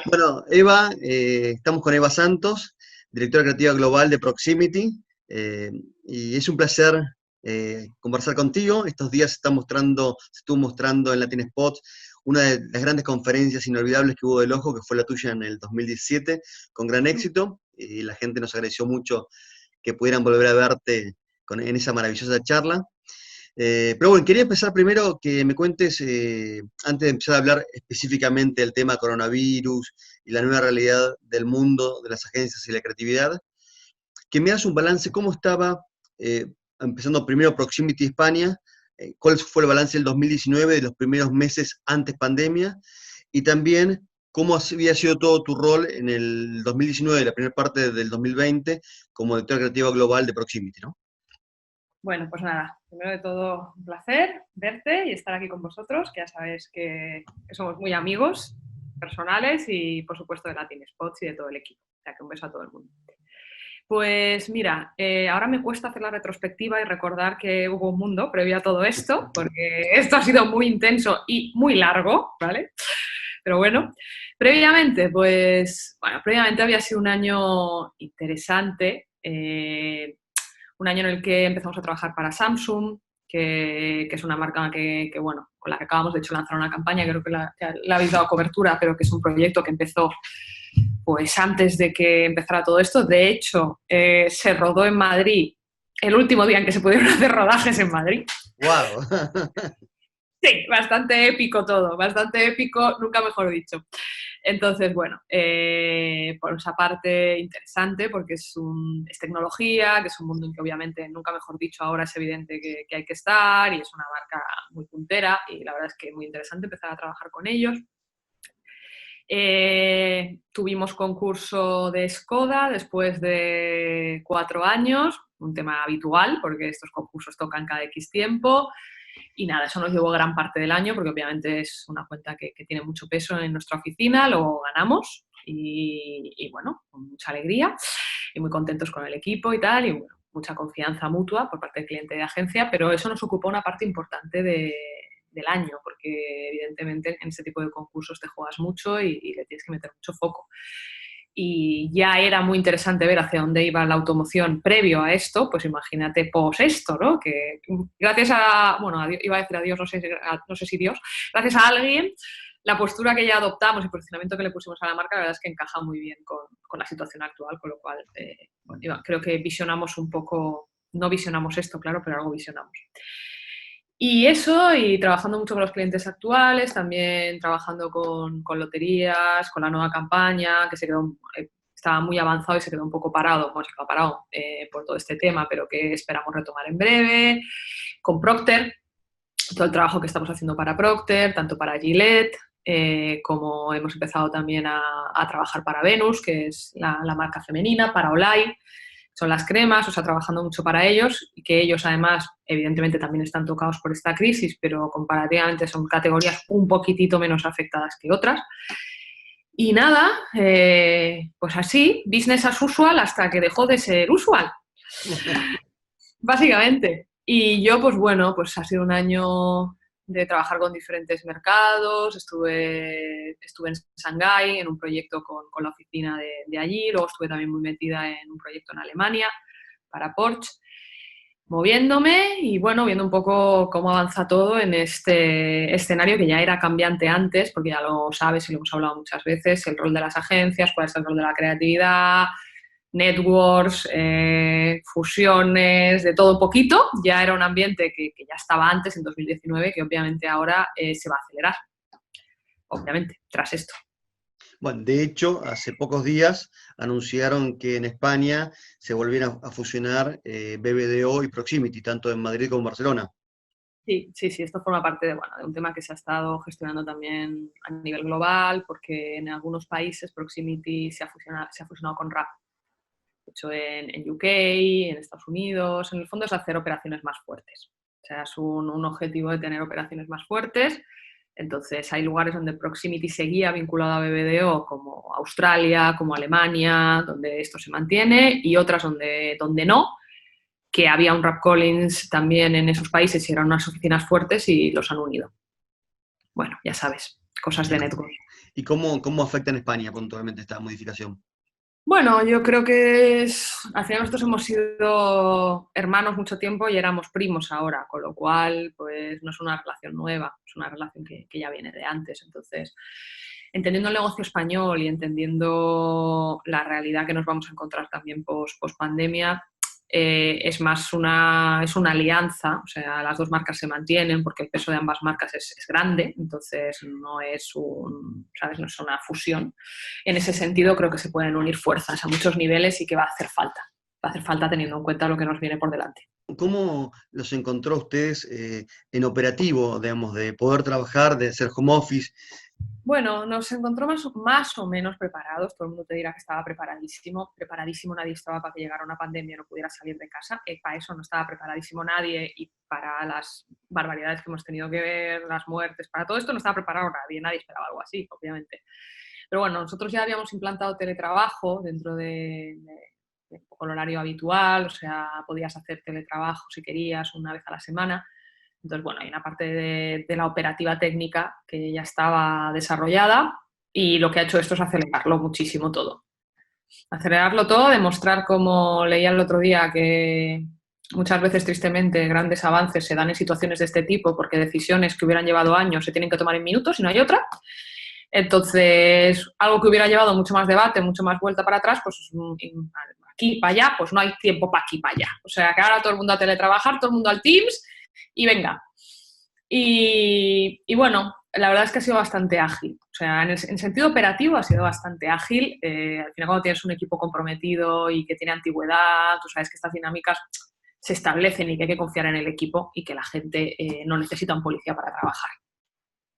Bueno, Eva, estamos con Eva Santos, directora creativa global de Proximity, y es un placer conversar contigo. Estos días se estuvo mostrando en Latin Spot una de las grandes conferencias inolvidables que hubo del Ojo, que fue la tuya en el 2017, con gran éxito, y la gente nos agradeció mucho que pudieran volver a verte en esa maravillosa charla. Pero bueno, quería empezar primero que me cuentes, antes de empezar a hablar específicamente del tema coronavirus y la nueva realidad del mundo, de las agencias y la creatividad, que me hagas un balance, cómo estaba, eh, empezando primero Proximity España, cuál fue el balance del 2019, de los primeros meses antes pandemia, y también cómo había sido todo tu rol en el 2019, la primera parte del 2020, como directora creativa global de Proximity, ¿no? Bueno, pues nada, primero de todo, un placer verte y estar aquí con vosotros, que ya sabéis que somos muy amigos personales y, por supuesto, de Latin Spots y de todo el equipo. O sea, que un beso a todo el mundo. Pues mira, ahora me cuesta hacer la retrospectiva y recordar que hubo un mundo previo a todo esto, porque esto ha sido muy intenso y muy largo, ¿vale? Pero bueno, previamente, pues, bueno, previamente había sido un año interesante, un año en el que empezamos a trabajar para Samsung, que es una marca bueno, con la que acabamos de hecho lanzar una campaña, creo que la habéis dado cobertura, pero que es un proyecto que empezó pues antes de que empezara todo esto. De hecho, se rodó en Madrid el último día en que se pudieron hacer rodajes en Madrid. ¡Wow! Sí, bastante épico todo, bastante épico, nunca mejor dicho. Entonces, bueno, por esa parte interesante porque es tecnología, que es un mundo en que obviamente, nunca mejor dicho, ahora es evidente que hay que estar y es una marca muy puntera y la verdad es que muy interesante empezar a trabajar con ellos. Tuvimos concurso de Skoda después de 4 años, un tema habitual porque estos concursos tocan cada X tiempo. Y nada, eso nos llevó gran parte del año porque obviamente es una cuenta que tiene mucho peso en nuestra oficina, lo ganamos y bueno, con mucha alegría y muy contentos con el equipo y tal, y bueno, mucha confianza mutua por parte del cliente de agencia, pero eso nos ocupó una parte importante del año porque evidentemente en este tipo de concursos te juegas mucho y le tienes que meter mucho foco. Y ya era muy interesante ver hacia dónde iba la automoción previo a esto, pues imagínate post esto, ¿no? Que gracias a, bueno, iba a decir a Dios, no sé si Dios, gracias a alguien, la postura que ya adoptamos y el posicionamiento que le pusimos a la marca, la verdad es que encaja muy bien con la situación actual, con lo cual bueno, creo que visionamos un poco, no visionamos esto, claro, pero algo visionamos. Y eso, y trabajando mucho con los clientes actuales, también trabajando con loterías, con la nueva campaña, que estaba muy avanzado y se quedó un poco parado, bueno, se quedó parado por todo este tema, pero que esperamos retomar en breve, con Procter, todo el trabajo que estamos haciendo para Procter, tanto para Gillette, como hemos empezado también a trabajar para Venus, que es la marca femenina, para Olay, son las cremas, o sea, trabajando mucho para ellos y que ellos además evidentemente también están tocados por esta crisis, pero comparativamente son categorías un poquitito menos afectadas que otras. Y nada, pues así, business as usual hasta que dejó de ser usual, básicamente. Y yo, pues bueno, pues ha sido un año de trabajar con diferentes mercados, estuve en Shanghái en un proyecto con la oficina de allí, luego estuve también muy metida en un proyecto en Alemania para Porsche, moviéndome y bueno, viendo un poco cómo avanza todo en este escenario que ya era cambiante antes, porque ya lo sabes y lo hemos hablado muchas veces, el rol de las agencias, cuál es el rol de la creatividad, networks, fusiones, de todo un poquito. Ya era un ambiente que ya estaba antes, en 2019, que obviamente ahora se va a acelerar, obviamente, tras esto. Bueno, de hecho, hace pocos días anunciaron que en España se volvieron a fusionar BBDO y Proximity, tanto en Madrid como en Barcelona. Sí, esto forma parte de un tema que se ha estado gestionando también a nivel global, porque en algunos países Proximity se ha fusionado con RAP. De hecho, en UK, en Estados Unidos, en el fondo es hacer operaciones más fuertes. O sea, es un objetivo de tener operaciones más fuertes. Entonces, hay lugares donde Proximity seguía vinculado a BBDO, como Australia, como Alemania, donde esto se mantiene, y otras donde no, que había un Rap Collins también en esos países y eran unas oficinas fuertes y los han unido. Bueno, ya sabes, cosas de network. ¿Y cómo afecta en España puntualmente esta modificación? Bueno, yo creo que al final nosotros hemos sido hermanos mucho tiempo y éramos primos ahora, con lo cual pues no es una relación nueva, es una relación que ya viene de antes. Entonces, entendiendo el negocio español y entendiendo la realidad que nos vamos a encontrar también post pandemia, es más es una alianza, o sea, las dos marcas se mantienen porque el peso de ambas marcas es grande, entonces no es ¿sabes? No es una fusión. En ese sentido creo que se pueden unir fuerzas a muchos niveles y que va a hacer falta. Va a hacer falta teniendo en cuenta lo que nos viene por delante. ¿Cómo los encontró ustedes en operativo, digamos, de poder trabajar, de hacer home office? Bueno, nos encontró más o menos preparados. Todo el mundo te dirá que estaba preparadísimo. Preparadísimo nadie estaba para que llegara una pandemia y no pudiera salir de casa. Para eso no estaba preparadísimo nadie y para las barbaridades que hemos tenido que ver, las muertes, para todo esto no estaba preparado nadie. Nadie esperaba algo así, obviamente. Pero bueno, nosotros ya habíamos implantado teletrabajo dentro de un poco el horario habitual, o sea, podías hacer teletrabajo si querías una vez a la semana. Entonces, bueno, hay una parte de la operativa técnica que ya estaba desarrollada y lo que ha hecho esto es acelerarlo muchísimo todo. Acelerarlo todo, demostrar, como leía el otro día, que muchas veces, tristemente, grandes avances se dan en situaciones de este tipo porque decisiones que hubieran llevado años se tienen que tomar en minutos y no hay otra. Entonces, algo que hubiera llevado mucho más debate, mucho más vuelta para atrás, pues aquí para allá, pues no hay tiempo para aquí para allá. O sea, que ahora todo el mundo a teletrabajar, todo el mundo al Teams y venga. Y bueno, la verdad es que ha sido bastante ágil. O sea, en sentido operativo ha sido bastante ágil. Al final, cuando tienes un equipo comprometido y que tiene antigüedad, tú sabes que estas dinámicas se establecen y que hay que confiar en el equipo y que la gente no necesita un policía para trabajar.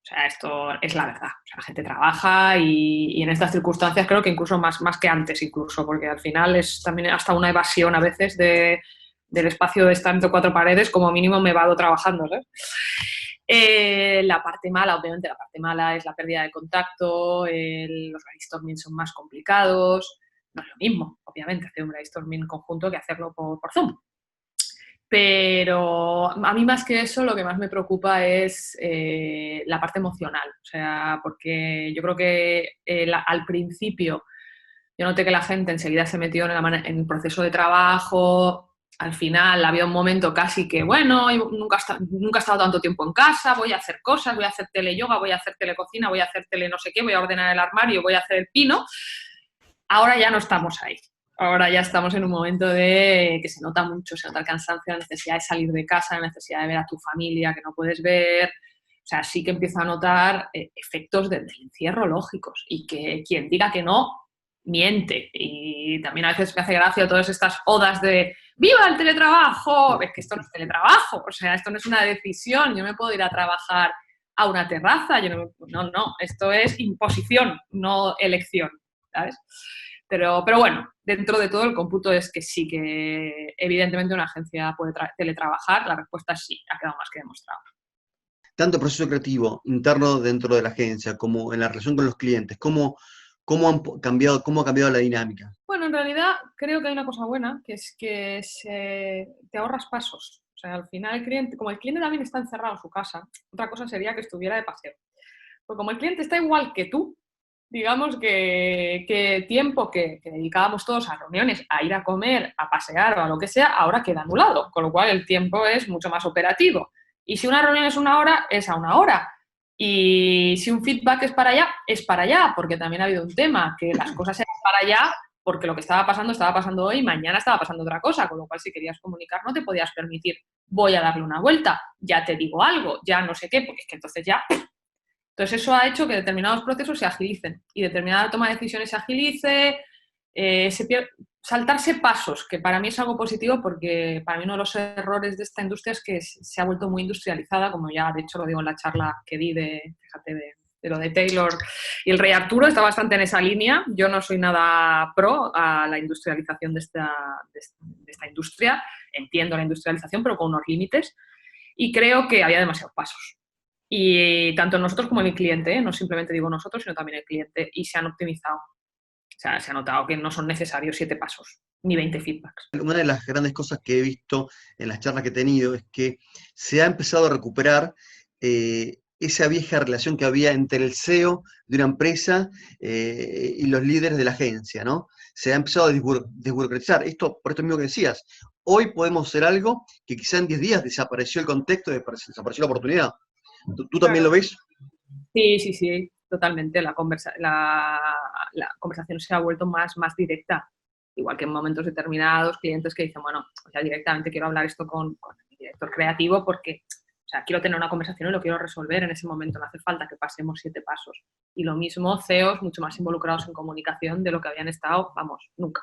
O sea, esto es la verdad. O sea, la gente trabaja y en estas circunstancias creo que incluso más que antes, incluso, porque al final es también hasta una evasión a veces del espacio de estar entre cuatro paredes, como mínimo me vado trabajando, ¿sabes? La parte mala, obviamente, la parte mala es la pérdida de contacto, los brainstorming son más complicados, no es lo mismo, obviamente, hacer un brainstorming conjunto que hacerlo por Zoom. Pero a mí más que eso lo que más me preocupa es la parte emocional, o sea, porque yo creo que al principio yo noté que la gente enseguida se metió en el proceso de trabajo, al final había un momento casi que, bueno, nunca he estado tanto tiempo en casa, voy a hacer cosas, voy a hacer teleyoga, voy a hacer telecocina, voy a hacer tele no sé qué, voy a ordenar el armario, voy a hacer el pino. Ahora ya no estamos ahí. Ahora ya estamos en un momento de que se nota mucho, se nota el cansancio, la necesidad de salir de casa, la necesidad de ver a tu familia que no puedes ver. O sea, sí que empiezo a notar efectos del encierro lógicos y que quien diga que no, miente. Y también a veces me hace gracia todas estas odas de ¡viva el teletrabajo! Es que esto no es teletrabajo, o sea, esto no es una decisión. Yo me puedo ir a trabajar a una terraza, no, esto es imposición, no elección, ¿sabes? Pero bueno, dentro de todo el cómputo es que sí, que evidentemente una agencia puede teletrabajar, la respuesta es sí, ha quedado más que demostrado. Tanto proceso creativo interno dentro de la agencia como en la relación con los clientes, ¿cómo ha cambiado la dinámica? Bueno, en realidad creo que hay una cosa buena, que es que te ahorras pasos. O sea, al final el cliente, como el cliente también está encerrado en su casa, otra cosa sería que estuviera de paseo. Pues como el cliente está igual que tú, digamos que tiempo que dedicábamos todos a reuniones, a ir a comer, a pasear o a lo que sea, ahora queda anulado, con lo cual el tiempo es mucho más operativo. Y si una reunión es una hora, es a una hora. Y si un feedback es para allá, porque también ha habido un tema, que las cosas eran para allá porque lo que estaba pasando hoy, mañana estaba pasando otra cosa, con lo cual si querías comunicar no te podías permitir, voy a darle una vuelta, ya te digo algo, ya no sé qué, porque es que entonces ya. Entonces eso ha hecho que determinados procesos se agilicen y determinada toma de decisiones se agilice, saltarse pasos, que para mí es algo positivo porque para mí uno de los errores de esta industria es que se ha vuelto muy industrializada, como ya de hecho lo digo en la charla que di fíjate, de lo de Taylor y el Rey Arturo, está bastante en esa línea. Yo no soy nada pro a la industrialización de esta industria, entiendo la industrialización pero con unos límites y creo que había demasiados pasos. Y tanto nosotros como el cliente, no simplemente digo nosotros, sino también el cliente, y se han optimizado. O sea, se ha notado que no son necesarios 7 pasos, ni 20 feedbacks. Una de las grandes cosas que he visto en las charlas que he tenido es que se ha empezado a recuperar esa vieja relación que había entre el CEO de una empresa y los líderes de la agencia, ¿no? Se ha empezado a desburocratizar. Esto, por esto mismo que decías, hoy podemos hacer algo que quizá en 10 días desapareció el contexto, desapareció la oportunidad. ¿Tú también lo Claro. ves? Sí, sí, sí, totalmente. La conversación se ha vuelto más directa. Igual que en momentos determinados, clientes que dicen, bueno, o sea, directamente quiero hablar esto con el director creativo porque, o sea, quiero tener una conversación y lo quiero resolver en ese momento. No hace falta que pasemos 7 pasos. Y lo mismo, CEOs mucho más involucrados en comunicación de lo que habían estado, vamos, nunca.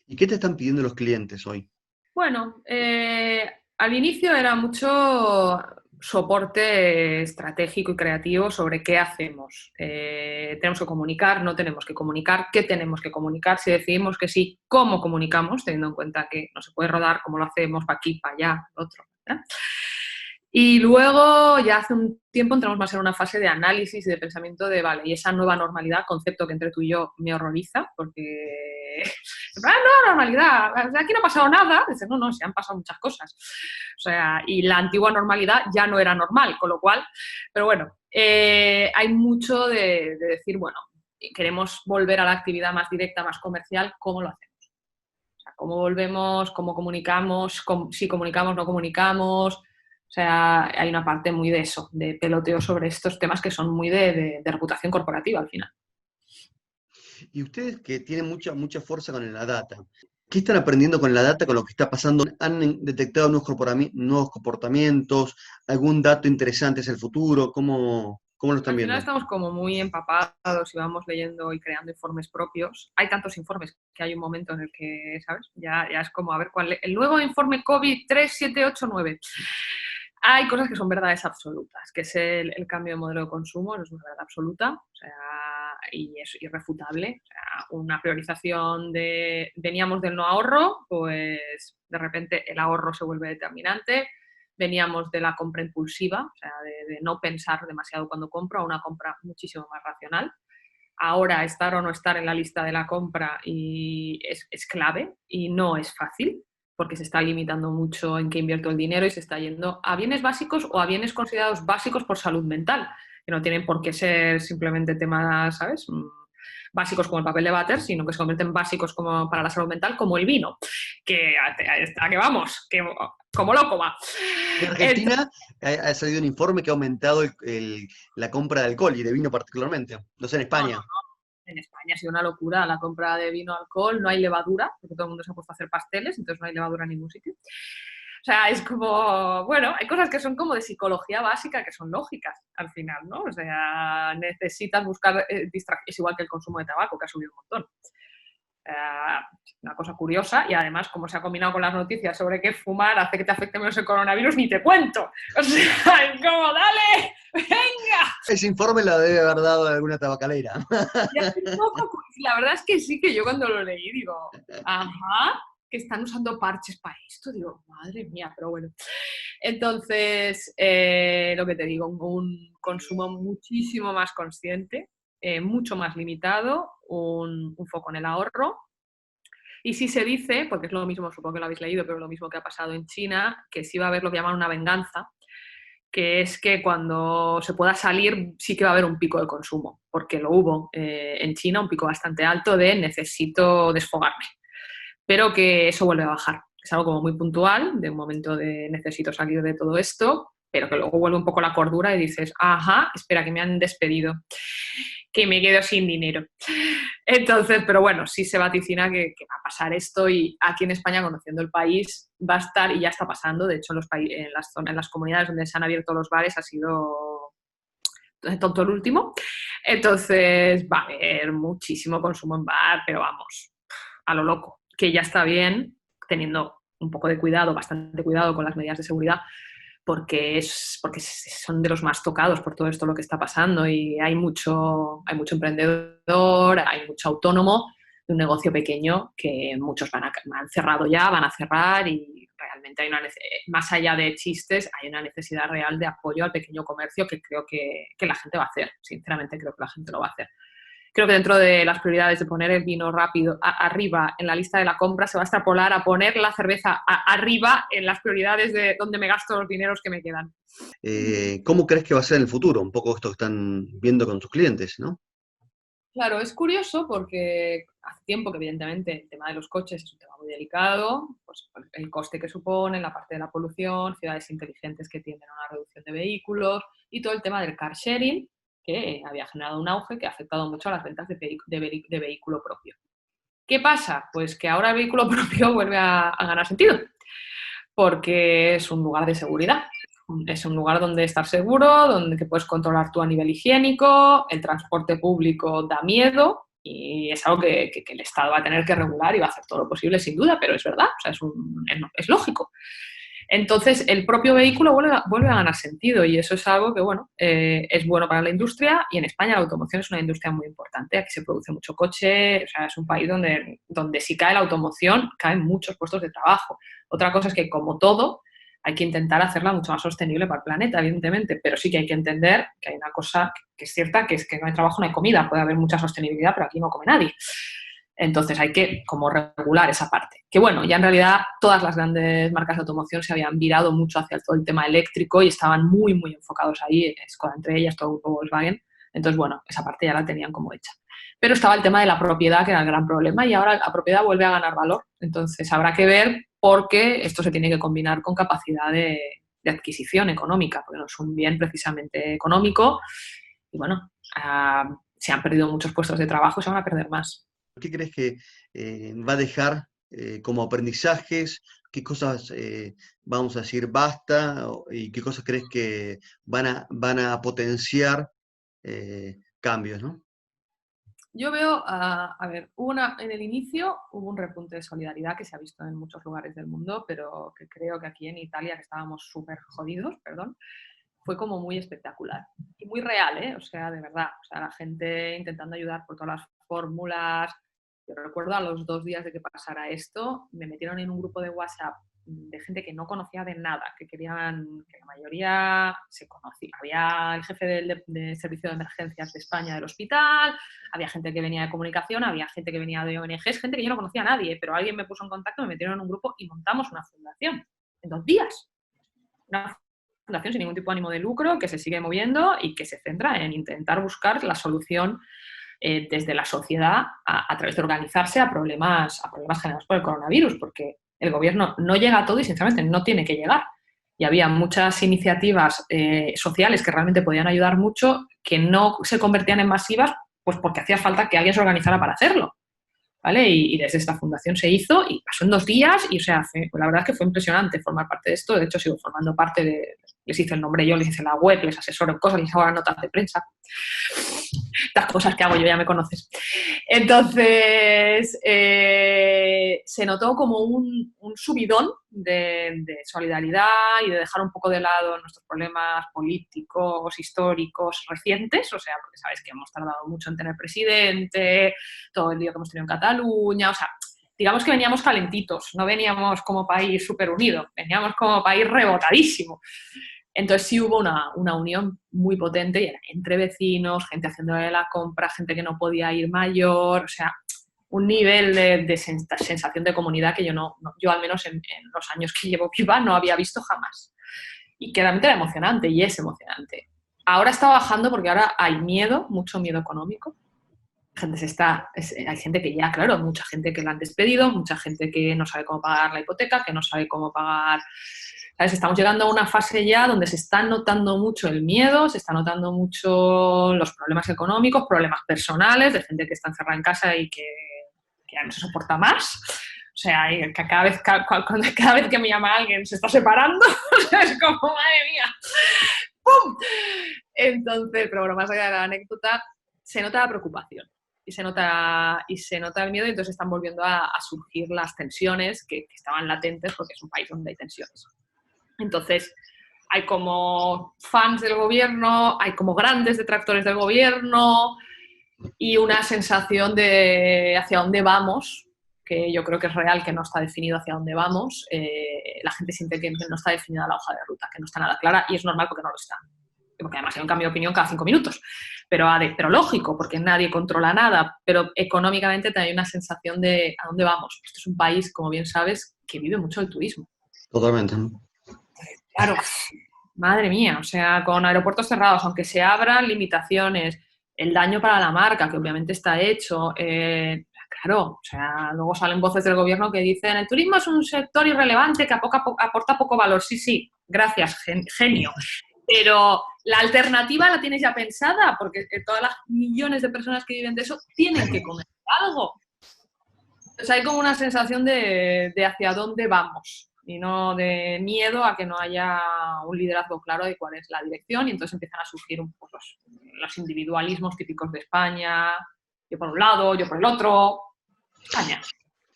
¿Y qué te están pidiendo los clientes hoy? Bueno, al inicio era mucho soporte estratégico y creativo sobre qué hacemos. Tenemos que comunicar, no tenemos que comunicar, qué tenemos que comunicar, si decidimos que sí, cómo comunicamos, teniendo en cuenta que no se puede rodar, cómo lo hacemos, para aquí, para allá, lo otro. ¿Eh? Y luego, ya hace un tiempo, entramos más en una fase de análisis y de pensamiento de, vale, y esa nueva normalidad, concepto que entre tú y yo me horroriza, porque, no, normalidad, o sea, aquí no ha pasado nada. Dices, no, se han pasado muchas cosas. O sea, y la antigua normalidad ya no era normal, con lo cual, pero bueno, hay mucho de decir, bueno, queremos volver a la actividad más directa, más comercial, ¿cómo lo hacemos? O sea, ¿cómo volvemos? ¿Cómo comunicamos? Si comunicamos, no comunicamos. O sea, hay una parte muy de eso, de peloteo sobre estos temas que son muy de reputación corporativa al final. Y ustedes que tienen mucha fuerza con la data, ¿qué están aprendiendo con la data, con lo que está pasando? ¿Han detectado nuevos comportamientos? ¿Algún dato interesante hacia el futuro? ¿Cómo lo están Al final viendo? estamos como muy empapados y vamos leyendo y creando informes propios. Hay tantos informes que hay un momento en el que, ¿sabes? Ya es como, a ver, ¿cuál el nuevo informe COVID 3789. Hay cosas que son verdades absolutas, que es el cambio de modelo de consumo, no es una verdad absoluta, o sea, y es irrefutable. O sea, una priorización veníamos del no ahorro, pues de repente el ahorro se vuelve determinante. Veníamos de la compra impulsiva, o sea, de no pensar demasiado cuando compro, a una compra muchísimo más racional. Ahora estar o no estar en la lista de la compra es clave y no es fácil porque se está limitando mucho en qué invierto el dinero y se está yendo a bienes básicos o a bienes considerados básicos por salud mental, que no tienen por qué ser simplemente temas, ¿sabes? Básicos como el papel de váter, sino que se convierten básicos como para la salud mental, como el vino, que a que vamos, que como loco va. En Entonces, Argentina ha salido un informe que ha aumentado la compra de alcohol y de vino particularmente. No sé, en no, España. en España ha sido una locura la compra de vino, alcohol, no hay levadura, porque todo el mundo se ha puesto a hacer pasteles, entonces no hay levadura en ningún sitio. O sea, es como, bueno, hay cosas que son como de psicología básica, que son lógicas al final, ¿no? O sea, necesitas buscar es igual que el consumo de tabaco, que ha subido un montón. Una cosa curiosa y además como se ha combinado con las noticias sobre que fumar hace que te afecte menos el coronavirus, ni te cuento. O sea, es como, dale, venga. Ese informe lo debe haber dado alguna tabacalera. Y hace poco, la verdad es que sí, que yo cuando lo leí digo, ajá, que están usando parches para esto, digo, madre mía, pero bueno. Entonces, lo que te digo, un consumo muchísimo más consciente, mucho más limitado, un foco en el ahorro. Y si se dice, porque es lo mismo, supongo que lo habéis leído, pero lo mismo que ha pasado en China, que sí va a haber lo que llaman una venganza, que es que cuando se pueda salir sí que va a haber un pico de consumo, porque lo hubo en China, un pico bastante alto de necesito desfogarme, pero que eso vuelve a bajar. Es algo como muy puntual, de un momento de necesito salir de todo esto, pero que luego vuelve un poco la cordura y dices, ajá, espera, que me han despedido, que me quedo sin dinero. Entonces, pero bueno, sí se vaticina que va a pasar esto y aquí en España, conociendo el país, va a estar y ya está pasando. De hecho, en las comunidades donde se han abierto los bares ha sido tonto el último. Entonces, va a haber muchísimo consumo en bar, pero vamos, a lo loco, que ya está bien teniendo un poco de cuidado, bastante cuidado con las medidas de seguridad, porque son de los más tocados por todo esto lo que está pasando y hay mucho emprendedor, hay mucho autónomo de un negocio pequeño que muchos han cerrado ya, van a cerrar y realmente más allá de chistes, hay una necesidad real de apoyo al pequeño comercio que creo que la gente va a hacer, sinceramente creo que la gente lo va a hacer. creo que dentro de las prioridades de poner el vino rápido arriba en la lista de la compra, se va a extrapolar a poner la cerveza arriba en las prioridades de donde me gasto los dineros que me quedan. ¿Cómo crees que va a ser en el futuro? Un poco esto que están viendo con sus clientes, ¿no? Claro, es curioso porque hace tiempo que evidentemente el tema de los coches es un tema muy delicado, pues el coste que supone, la parte de la polución, ciudades inteligentes que tienden a una reducción de vehículos y todo el tema del car sharing, que había generado un auge que ha afectado mucho a las ventas de vehículo propio. ¿Qué pasa? Pues que ahora el vehículo propio vuelve a ganar sentido, porque es un lugar de seguridad. Es un lugar donde estar seguro, donde que puedes controlar tú a nivel higiénico, el transporte público da miedo y es algo que el Estado va a tener que regular y va a hacer todo lo posible sin duda, pero es verdad, o sea, es lógico. Entonces, el propio vehículo vuelve a ganar sentido y eso es algo que, bueno, es bueno para la industria y en España la automoción es una industria muy importante. Aquí se produce mucho coche, o sea, es un país donde si cae la automoción, caen muchos puestos de trabajo. Otra cosa es que, como todo, hay que intentar hacerla mucho más sostenible para el planeta, evidentemente, pero sí que hay que entender que hay una cosa que es cierta, que es que no hay trabajo, no hay comida. Puede haber mucha sostenibilidad, pero aquí no come nadie. Entonces hay que como regular esa parte. Que bueno, ya en realidad todas las grandes marcas de automoción se habían virado mucho hacia todo el tema eléctrico y estaban muy, muy enfocados ahí, Skoda entre ellas, todo el grupo Volkswagen. Entonces, bueno, esa parte ya la tenían como hecha. Pero estaba el tema de la propiedad, que era el gran problema, y ahora la propiedad vuelve a ganar valor. Entonces habrá que ver por qué esto se tiene que combinar con capacidad de adquisición económica, porque no es un bien precisamente económico. Y bueno, se han perdido muchos puestos de trabajo y se van a perder más. ¿Qué crees que va a dejar como aprendizajes? ¿Qué cosas vamos a decir basta? ¿Y qué cosas crees que van a potenciar cambios, ¿no? Yo veo, a ver, en el inicio hubo un repunte de solidaridad que se ha visto en muchos lugares del mundo, pero que creo que aquí en Italia, que estábamos súper jodidos, perdón, fue como muy espectacular y muy real, ¿eh? O sea, de verdad, o sea, la gente intentando ayudar por todas las fórmulas. Yo recuerdo a los 2 días de que pasara esto, me metieron en un grupo de WhatsApp de gente que no conocía de nada, que querían, que la mayoría se conocía. Había el jefe de servicio de emergencias de España del hospital, había gente que venía de comunicación, había gente que venía de ONGs, gente que yo no conocía a nadie, pero alguien me puso en contacto, me metieron en un grupo y montamos una fundación en 2 días. Una fundación sin ningún tipo de ánimo de lucro que se sigue moviendo y que se centra en intentar buscar la solución desde la sociedad a través de organizarse a problemas generados por el coronavirus, porque el gobierno no llega a todo y, sinceramente, no tiene que llegar. Y había muchas iniciativas sociales que realmente podían ayudar mucho, que no se convertían en masivas, pues porque hacía falta que alguien se organizara para hacerlo. ¿Vale? Y desde esta fundación se hizo y pasó en 2 días y, o sea, la verdad es que fue impresionante formar parte de esto. De hecho, sigo formando parte les hice el nombre yo, les hice la web, les asesoro en cosas, les hago las notas de prensa. Estas cosas que hago yo, ya me conoces. Entonces, se notó como un subidón de solidaridad y de dejar un poco de lado nuestros problemas políticos, históricos, recientes, o sea, porque sabes que hemos tardado mucho en tener presidente, todo el lío que hemos tenido en Cataluña, o sea, digamos que veníamos calentitos, no veníamos como país súper unido, veníamos como país rebotadísimo. Entonces sí hubo una unión muy potente y era entre vecinos, gente haciéndole la compra, gente que no podía ir mayor, o sea, un nivel de sensación de comunidad que yo al menos en los años que llevo viva no había visto jamás. Y que realmente era emocionante y es emocionante. Ahora está bajando porque ahora hay miedo, mucho miedo económico. Hay gente que ya, claro, mucha gente que la han despedido, mucha gente que no sabe cómo pagar la hipoteca, que no sabe cómo pagar. ¿Sabes? Estamos llegando a una fase ya donde se está notando mucho el miedo, se está notando mucho los problemas económicos, problemas personales, de gente que está encerrada en casa y que ya no se soporta más. O sea, que cada vez que me llama alguien se está separando, es como, madre mía, ¡pum! Entonces, pero bueno, más allá de la anécdota, se nota la preocupación. Y se nota el miedo y entonces están volviendo a surgir las tensiones que estaban latentes porque es un país donde hay tensiones. Entonces, hay como fans del gobierno, hay como grandes detractores del gobierno y una sensación de hacia dónde vamos, que yo creo que es real, que no está definido hacia dónde vamos. La gente siente que no está definida la hoja de ruta, que no está nada clara y es normal porque no lo está. porque además hay un cambio de opinión cada 5 minutos, pero lógico, porque nadie controla nada, pero económicamente te hay una sensación de a dónde vamos. Esto es un país, como bien sabes, que vive mucho del turismo. Totalmente, ¿no? Claro, madre mía, o sea, con aeropuertos cerrados, aunque se abran limitaciones, el daño para la marca, que obviamente está hecho, claro, o sea, luego salen voces del gobierno que dicen el turismo es un sector irrelevante que aporta poco valor. Sí, sí, gracias, genio. Pero la alternativa la tienes ya pensada, porque todas las millones de personas que viven de eso tienen que comer algo. Entonces hay como una sensación de hacia dónde vamos y no de miedo a que no haya un liderazgo claro de cuál es la dirección, y entonces empiezan a surgir un poco los individualismos típicos de España, yo por un lado, yo por el otro. España.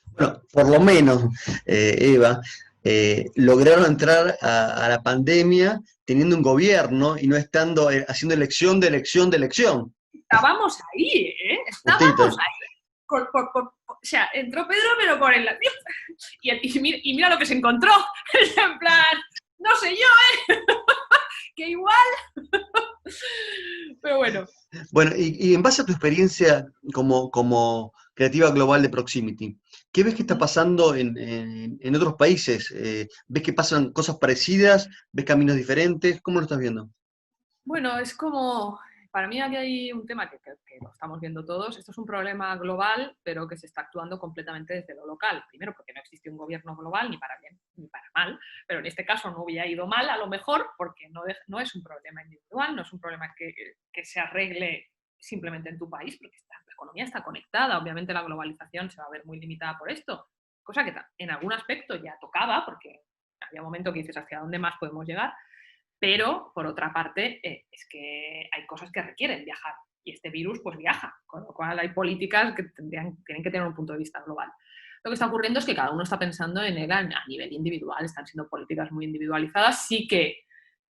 Bueno, por lo menos, Eva, lograron entrar a la pandemia teniendo un gobierno y no estando haciendo elección de elección de elección. Estábamos ahí, ¿eh? Estábamos ahí. O sea, entró Pedro, pero por el... Y mira lo que se encontró. En plan, no sé yo, ¿eh? Que igual... Pero bueno. Bueno, y en base a tu experiencia como creativa global de Proximity, ¿qué ves que está pasando en otros países? ¿Ves que pasan cosas parecidas? ¿Ves caminos diferentes? ¿Cómo lo estás viendo? Bueno, es como... Para mí aquí hay un tema que lo estamos viendo todos. Esto es un problema global, pero que se está actuando completamente desde lo local. Primero, porque no existe un gobierno global, ni para bien ni para mal, pero en este caso no hubiera ido mal, a lo mejor, porque no es un problema individual, no es un problema que se arregle simplemente en tu país, porque la economía está conectada. Obviamente la globalización se va a ver muy limitada por esto, cosa que en algún aspecto ya tocaba, porque había un momento que dices hacia dónde más podemos llegar. Pero, por otra parte, es que hay cosas que requieren viajar y este virus pues viaja, con lo cual hay políticas que tienen que tener un punto de vista global. Lo que está ocurriendo es que cada uno está pensando en él a nivel individual, están siendo políticas muy individualizadas, sí que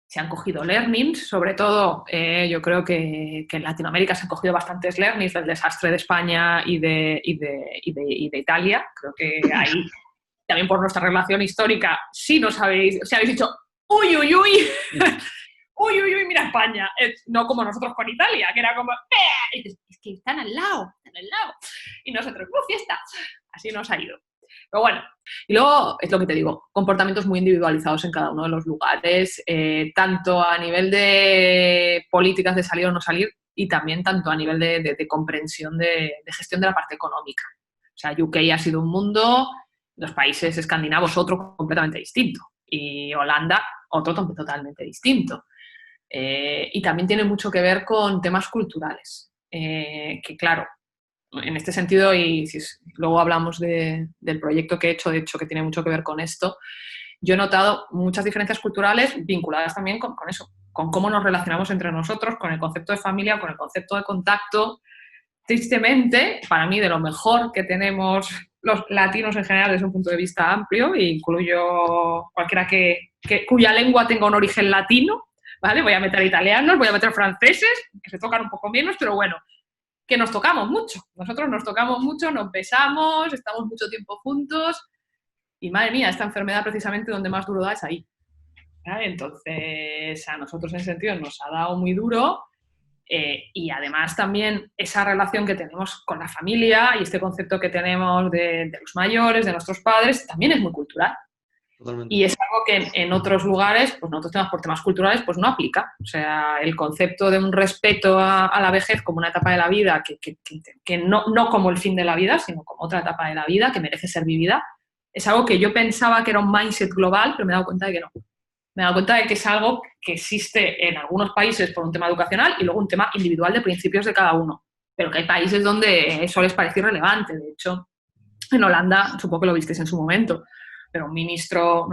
se han cogido learnings, sobre todo yo creo que en Latinoamérica se han cogido bastantes learnings del desastre de España y de Italia. Creo que ahí, también por nuestra relación histórica, sí nos habéis dicho uy, uy, uy, uy, uy, uy, mira España. No como nosotros con Italia, que era como, es que están al lado. Y nosotros, fiesta. Así nos ha ido. Pero bueno, y luego es lo que te digo, comportamientos muy individualizados en cada uno de los lugares, tanto a nivel de políticas de salir o no salir, y también tanto a nivel de comprensión de gestión de la parte económica. O sea, UK ha sido un mundo, los países escandinavos otro completamente distinto, y Holanda otro totalmente distinto. Y también tiene mucho que ver con temas culturales, que claro, en este sentido, y si luego hablamos del proyecto que he hecho, de hecho, que tiene mucho que ver con esto, yo he notado muchas diferencias culturales vinculadas también con eso, con cómo nos relacionamos entre nosotros, con el concepto de familia, con el concepto de contacto. Tristemente, para mí, de lo mejor que tenemos los latinos en general desde un punto de vista amplio, e incluyo cualquiera cuya lengua tenga un origen latino, ¿vale? Voy a meter italianos, voy a meter franceses, que se tocan un poco menos, pero bueno, que nos tocamos mucho. Nosotros nos tocamos mucho, nos besamos, estamos mucho tiempo juntos, y madre mía, esta enfermedad precisamente donde más duro da es ahí. ¿Vale? Entonces, a nosotros en ese sentido nos ha dado muy duro. Y además también esa relación que tenemos con la familia y este concepto que tenemos de los mayores, de nuestros padres, también es muy cultural. Totalmente. Y es algo que en otros lugares, pues nosotros tenemos por temas culturales, pues no aplica. O sea, el concepto de un respeto a la vejez como una etapa de la vida, que no como el fin de la vida, sino como otra etapa de la vida que merece ser vivida, es algo que yo pensaba que era un mindset global, pero me he dado cuenta de que no. Me he dado cuenta de que es algo que existe en algunos países por un tema educacional y luego un tema individual de principios de cada uno. Pero que hay países donde eso les parece irrelevante. De hecho, en Holanda, supongo que lo visteis en su momento, pero un ministro,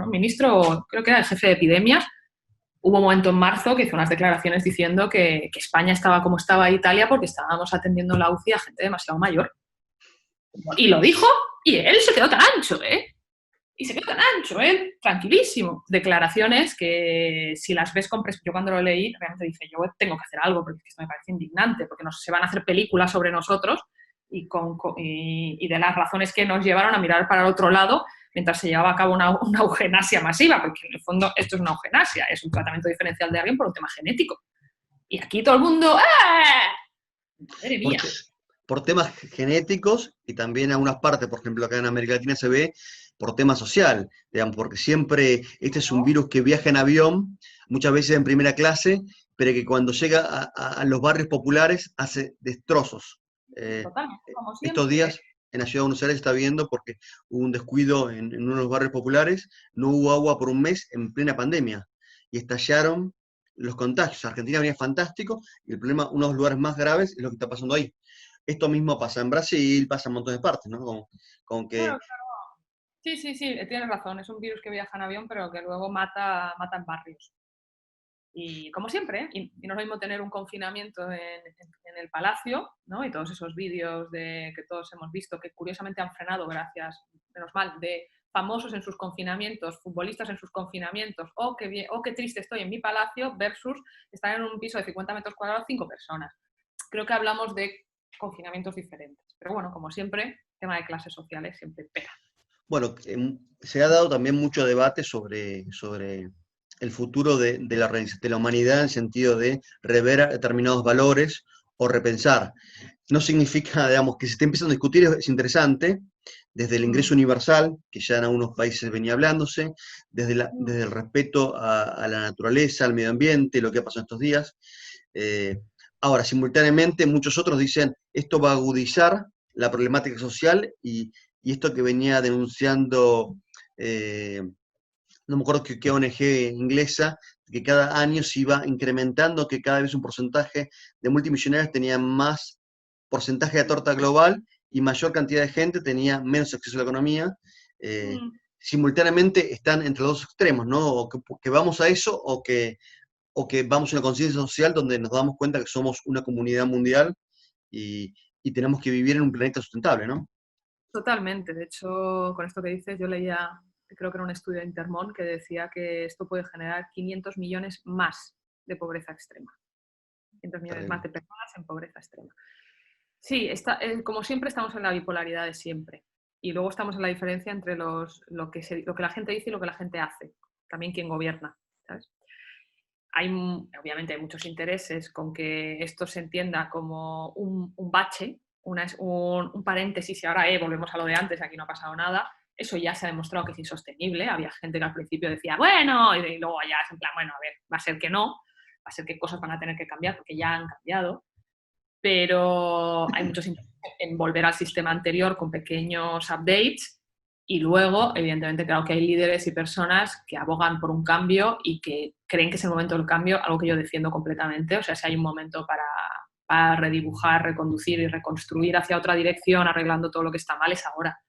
creo que era el jefe de epidemias, hubo un momento en marzo que hizo unas declaraciones diciendo que España estaba como estaba Italia porque estábamos atendiendo en la UCI a gente demasiado mayor. Y lo dijo y él se quedó tan ancho, ¿eh? Y se quedó tan ancho, ¿eh? Tranquilísimo. Declaraciones que si las ves con yo cuando lo leí, realmente dije, yo tengo que hacer algo porque esto me parece indignante, porque se van a hacer películas sobre nosotros y de las razones que nos llevaron a mirar para el otro lado mientras se llevaba a cabo una euganasia masiva, porque en el fondo esto es una euganasia, es un tratamiento diferencial de alguien por un tema genético. Y aquí todo el mundo, ¡ah! ¡Madre mía! Por temas genéticos y también algunas partes, por ejemplo, acá en América Latina se ve por tema social, digamos, porque siempre este es un virus que viaja en avión, muchas veces en primera clase, pero que cuando llega a los barrios populares hace destrozos. Totalmente, como Estos siempre. días en la ciudad de Buenos Aires está viendo porque hubo un descuido en uno de los barrios populares, no hubo agua por un mes en plena pandemia y estallaron los contagios. Argentina venía fantástico y el problema, uno de los lugares más graves es lo que está pasando ahí. Esto mismo pasa en Brasil, pasa en montones de partes, ¿no? Con que, Claro, claro. Sí, sí, sí, tienes razón. Es un virus que viaja en avión, pero que luego mata en barrios. Y como siempre, ¿eh? Y no es lo mismo tener un confinamiento en el palacio, ¿no? Y todos esos vídeos que todos hemos visto, que curiosamente han frenado, gracias, menos mal, de famosos en sus confinamientos, futbolistas en sus confinamientos, qué triste estoy en mi palacio, versus estar en un piso de 50 metros cuadrados, 5 personas. Creo que hablamos de confinamientos diferentes. Pero bueno, como siempre, tema de clases sociales siempre pega. bueno, se ha dado también mucho debate sobre el futuro de la humanidad en el sentido de rever determinados valores o repensar. No significa, digamos, que se esté empezando a discutir, es interesante, desde el ingreso universal, que ya en algunos países venía hablándose, desde el respeto a la naturaleza, al medio ambiente, lo que ha pasado estos días. Ahora, simultáneamente, muchos otros dicen, esto va a agudizar la problemática social y esto que venía denunciando, no me acuerdo qué ONG inglesa, que cada año se iba incrementando, que cada vez un porcentaje de multimillonarios tenía más porcentaje de torta global y mayor cantidad de gente tenía menos acceso a la economía. Eh, Simultáneamente están entre los dos extremos, ¿no? O que vamos a eso o que vamos a una conciencia social donde nos damos cuenta que somos una comunidad mundial y tenemos que vivir en un planeta sustentable, ¿no? Totalmente. De hecho, con esto que dices, yo leía, creo que era un estudio de Intermón, que decía que esto puede generar 500 millones más de pobreza extrema. 500 millones más Terrible. de personas en pobreza extrema. Sí, como siempre estamos en la bipolaridad de siempre. Y luego estamos en la diferencia entre lo que la gente dice y lo que la gente hace. También quien gobierna, ¿sabes? Obviamente hay muchos intereses con que esto se entienda como un bache, un paréntesis y ahora volvemos a lo de antes, aquí no ha pasado nada. Eso ya se ha demostrado que es insostenible. Había gente que al principio decía, bueno, y luego ya es en plan, bueno, a ver, va a ser que no, va a ser que cosas van a tener que cambiar porque ya han cambiado. Pero hay muchos intereses en volver al sistema anterior con pequeños updates. Y luego, evidentemente, claro que hay líderes y personas que abogan por un cambio y que creen que es el momento del cambio, algo que yo defiendo completamente. O sea, si hay un momento para redibujar, reconducir y reconstruir hacia otra dirección, arreglando todo lo que está mal, es ahora.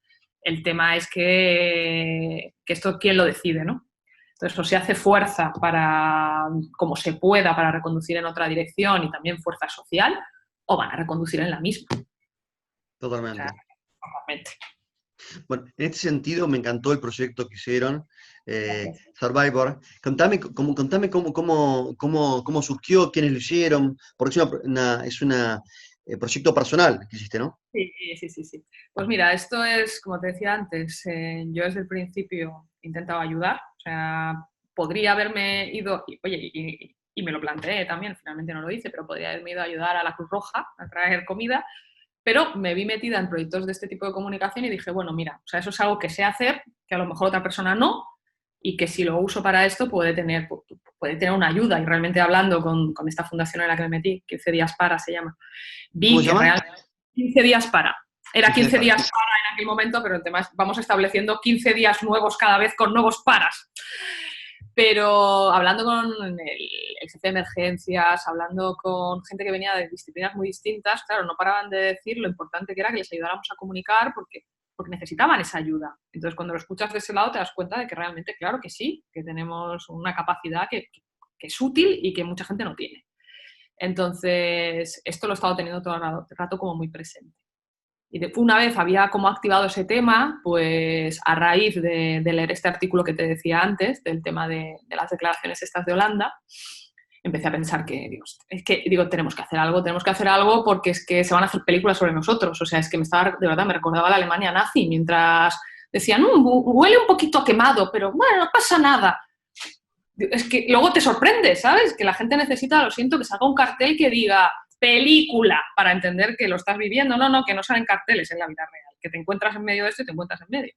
El tema es que esto, ¿quién lo decide, no? Entonces, o se hace fuerza para, como se pueda, para reconducir en otra dirección y también fuerza social, o van a reconducir en la misma. O sea, Totalmente. totalmente. Bueno, en este sentido me encantó el proyecto que hicieron, Survivor. Contame cómo surgió, quiénes lo hicieron, porque es un proyecto personal que hiciste, ¿no? Sí, sí, sí, sí. Pues mira, esto es, como te decía antes, yo desde el principio he intentado ayudar, o sea, podría haberme ido, y me lo planteé también, finalmente no lo hice, pero podría haberme ido a ayudar a la Cruz Roja a traer comida, pero me vi metida en proyectos de este tipo de comunicación y dije, bueno, mira, o sea, eso es algo que sé hacer, que a lo mejor otra persona no, y que si lo uso para esto puede tener una ayuda. Y realmente hablando con esta fundación en la que me metí, 15 días para se llama, ¿Cómo vi se que llama? realmente 15 días para. Era 15 15 para. días para en aquel momento, pero el tema es, vamos estableciendo 15 días nuevos cada vez con nuevos paras. Pero hablando con el jefe de emergencias, hablando con gente que venía de disciplinas muy distintas, claro, no paraban de decir lo importante que era que les ayudáramos a comunicar porque necesitaban esa ayuda. Entonces, cuando lo escuchas de ese lado, te das cuenta de que realmente, claro que sí, que tenemos una capacidad que es útil y que mucha gente no tiene. Entonces, esto lo he estado teniendo todo el rato como muy presente. Y una vez había como activado ese tema, pues a raíz de leer este artículo que te decía antes, del tema de las declaraciones estas de Holanda, empecé a pensar digo, tenemos que hacer algo porque es que se van a hacer películas sobre nosotros. O sea, es que de verdad, me recordaba la Alemania nazi, mientras decían, huele un poquito a quemado, pero bueno, no pasa nada. Es que luego te sorprende, ¿sabes? Que la gente necesita, lo siento, que salga un cartel que diga película para entender que lo estás viviendo. No, que no salen carteles en la vida real, que te encuentras en medio de esto y te encuentras en medio.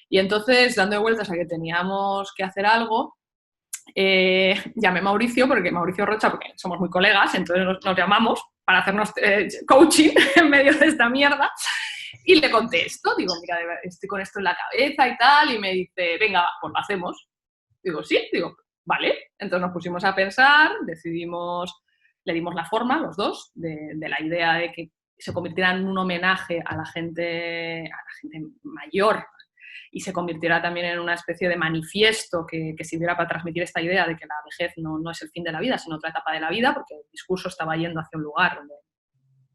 Y entonces, dando vueltas a que teníamos que hacer algo, llamé a Mauricio, porque Mauricio Rocha, porque somos muy colegas, entonces nos llamamos para hacernos coaching en medio de esta mierda. Y le contesto, digo, mira, estoy con esto en la cabeza y tal, y me dice, venga, pues lo hacemos. Digo, sí, digo, vale. Entonces nos pusimos a pensar, decidimos, le dimos la forma, los dos, de la idea de que se convirtiera en un homenaje a la gente mayor y se convirtiera también en una especie de manifiesto que sirviera para transmitir esta idea de que la vejez no es el fin de la vida, sino otra etapa de la vida, porque el discurso estaba yendo hacia un lugar donde